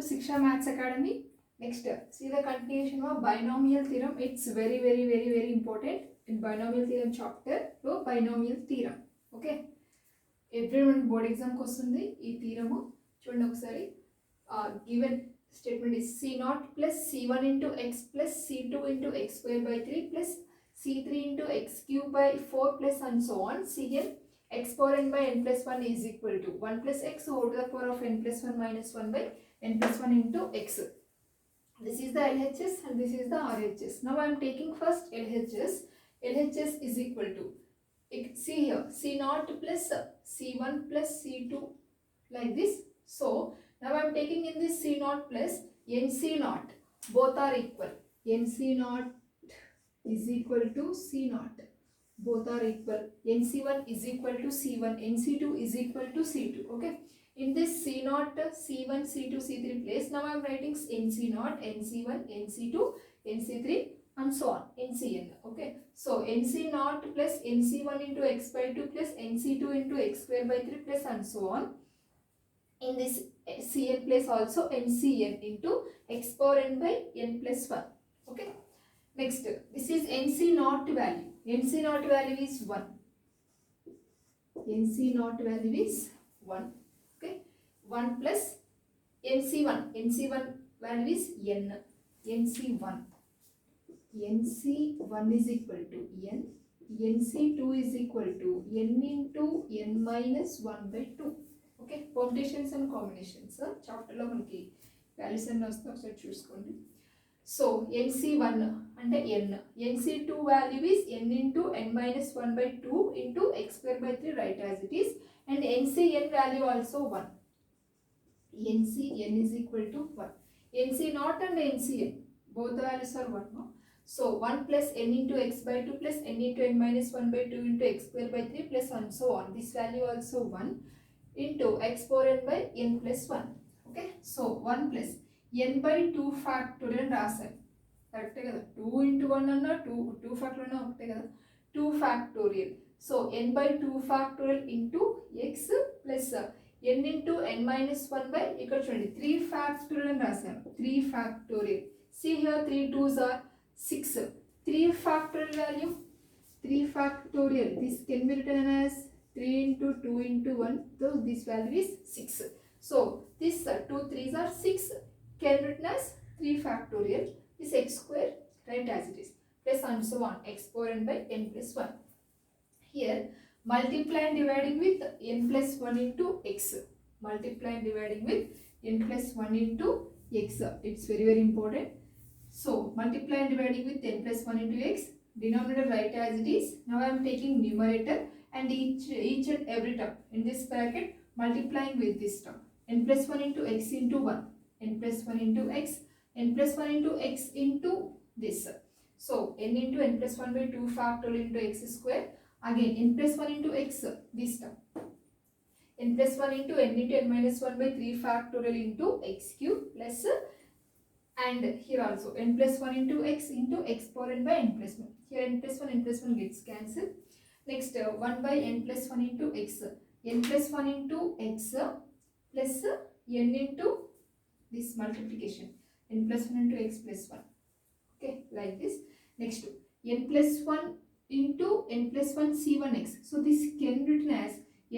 Shiksha Maths Academy. Next, see the continuation of binomial theorem. It's very important in binomial theorem chapter. So binomial theorem. Okay. Everyone board exam kostundi ee theorem chudandi okasari. Given statement is C0 plus C1 into x plus C2 into x square by 3 plus C3 into x cube by 4 plus and so on. Cn x power n by n plus 1 is equal to 1 plus x whole to the power of n plus 1 minus 1 by n plus 1 into x. This is the LHS and this is the RHS. Now I am taking first LHS. LHS is equal to, see here, C0 plus C1 plus C2 like this. So now I am taking in this C0 plus NC0. Both are equal. NC0 is equal to C0. Both are equal. NC1 is equal to C1. NC2 is equal to C2. Okay. In this C0, C1, C2, C3 place, now I am writing NC0, NC1, NC2, NC3 and so on, NCN. Okay. So NC0 plus NC1 into x by 2 plus NC2 into x square by 3 plus and so on. In this Cn place also NCN into x power n by n plus 1. Okay. Next, this is NC0 value. NC0 value is 1. NC0 value is 1. Okay. 1 plus NC1. NC1 value is n. NC1. NC1 is equal to n. NC2 is equal to n into n minus 1 by 2. Okay. Permutations and combinations. Chapter lo manaki values and ఒకసారి చూసుకోండి. So NC1 and n. NC2 value is n into n minus 1 by 2 into x square by 3, write as it is. And NCN value also 1. NCN is equal to 1. NC0 and NCN, both the values are 1. No? So 1 plus n into x by 2 plus n into n minus 1 by 2 into x square by 3 plus and so on. This value also 1 into x power n by n plus 1. Okay. So 1 plus n by 2 factorial రాశాను కరెక్టే కదా 2 into 1 అన్నా 2 factorial ఒకటే కదా 2 factorial. So n by 2 factorial into x plus n into n minus 1 by ఇక్కడ చూడండి 3 factorial అని రాశాను 3 factorial. See here 3 2s are 6. 3 factorial value 3 factorial. This can be written as 3 into 2 into 1. So this value is 6. So this 2 3s are 6. Can be written as 3 factorial. This x square, write as it is. Plus and so on. X power n by n plus 1. Here multiply and dividing with n plus 1 into x. Multiply and dividing with n plus 1 into x. It's very important. So multiply and dividing with n plus 1 into x. Denominator write as it is. Now I am taking numerator and each and every term in this bracket multiplying with this term. N plus 1 into x into 1. N plus 1 into x. N plus 1 into x into this. So n into n plus 1 by 2 factorial into x square. Again n plus 1 into x, this term. N plus 1 into n into n minus 1 by 3 factorial into x cube plus and here also n plus 1 into x power n by n plus 1. Here n plus 1 gets cancelled. Next 1 by n plus 1 into x. N plus 1 into x plus n into this multiplication. N plus 1 into x plus 1. Okay, like this. Next n plus 1 into n plus 1 c1x. So this can be written as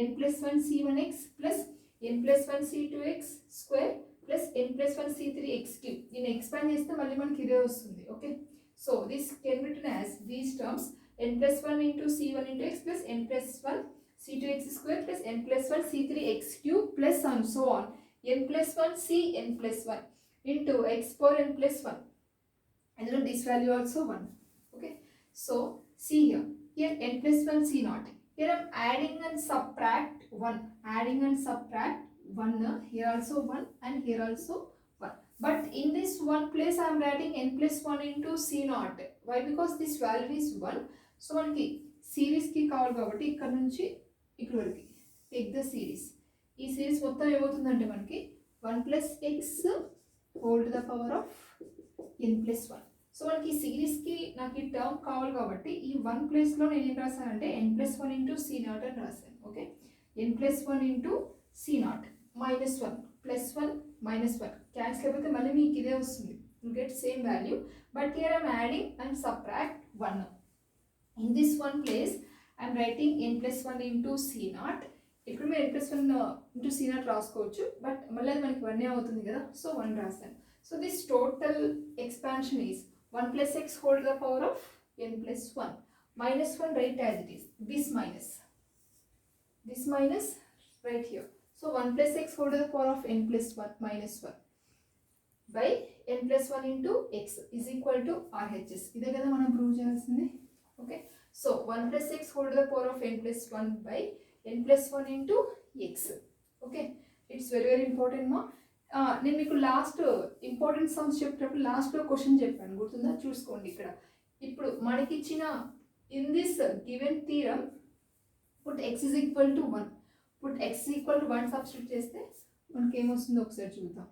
n plus 1 c1x plus n plus 1 c2x square plus n plus 1 c3x cube. In expand chesthe malli manaki ide vastundi. Okay, so this can be written as these terms n plus 1 into c1 into x plus n plus 1 c2x square plus n plus 1 c3x cube plus and so on. N plus 1 c n plus 1 into x power n plus 1. And then this value also 1. Okay, so see here n plus 1 c0. Here I am adding and subtract 1. Adding and subtract 1. Here also 1 and here also 1. But in this one place I am writing n plus 1 into c0. Why? Because this value is 1. So మనకి series కి కావాలి కాబట్టి ఇక్కడ నుంచి ఇక్కడ వరకు take the series. ఈ series మొత్తం ఏమవుతుందంటే మనకి 1 plus x whole to the power of n plus 1. So మనకి ఈ సిరీస్కి నాకు ఈ టర్మ్ కావాలి కాబట్టి ఈ 1 ప్లేస్లో నేను ఏం రాశానంటే n plus 1 into c0 అని రాశాను. Okay, n plus 1 into c0 minus 1 plus 1 minus 1. Cancel అయిపోతే మళ్ళీ మీకు ఇదే వస్తుంది. You get same value, but here I am adding and subtract 1. In this one place I am writing n plus 1 into c naught. ఇక్కడ మీరు n plus 1 into c naught రాసుకోవచ్చు, but మళ్ళీ అది మనకి 1 అవుతుంది కదా, సో 1 రాస్తాను. So this total expansion is 1 plus x whole to the power of n plus 1 minus 1 write as it is, this minus right here. So 1 plus x whole to the power of n plus 1 minus 1 by n plus 1 into x is equal to RHS. ఇదే కదా మనం prove చేయాల్సింది. Okay, so 1 plus x whole to the power of n plus 1 by n plus 1 into x. Okay, it's very very important మా. నేను మీకు last important sums చెప్పేటప్పుడు లాస్ట్లో question చెప్పాను, గుర్తుందా? చూసుకోండి. ఇక్కడ ఇప్పుడు మనకి ఇచ్చిన in this given theorem put x is equal to 1, put x is equal to 1 substitute చేస్తే మనకి ఏమొస్తుందో ఒకసారి చూద్దాం.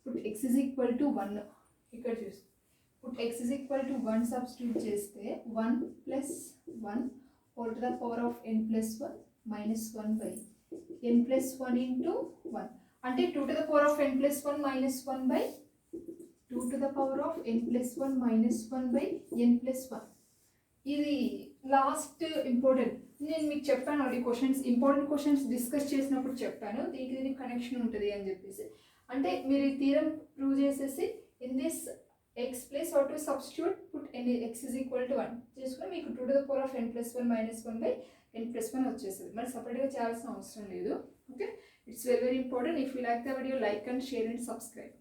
Put x is equal to 1 ఇక్కడ చూస్తే put x is equal to 1 substitute చేస్తే 1 plus 1 whole to the power of n plus 1 minus 1 by n plus 1 into 1. అంటే 2 to the power of n plus 1 minus 1 by 2 to the power of n plus 1 minus 1 by n plus 1. ఇది last important. నేను మీకు చెప్పాను already questions, important questions discuss చేసినప్పుడు చెప్పాను దీనికి connection ఉంటుంది అని చెప్పేసి. అంటే మీరు ఈ థీరం ప్రూవ్ చేసేసి in this x plus r to substitute put x is equal to 1 చేసుకుని మీకు 2 to the power of n plus 1 minus 1 by n plus 1 వచ్చేస్తుంది. మరి సపరేట్గా చేయాల్సిన అవసరం లేదు. Okay, it's very very important. If you like the video, like and share and subscribe.